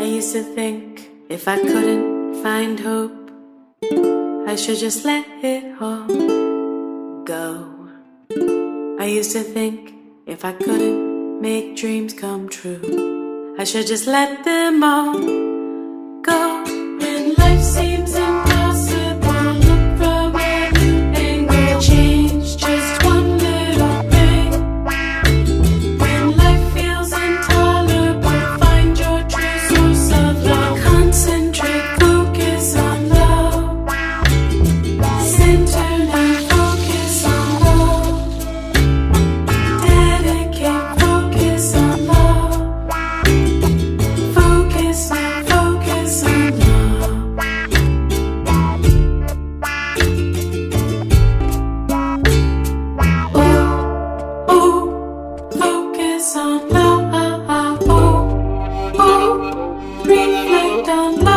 I used to think if I couldn't find hope, I should just let it all go. I used to think if I couldn't make dreams come true, I should just let them all go. When life seems impossible, look from a new angle. Change just one little thing. When life feels intolerable, find your true source of love. Concentrate, focus on love. Center and focus on love. Dedicate, focus on love. Focus on love. Oh, focus on love. Oh, reflect on love.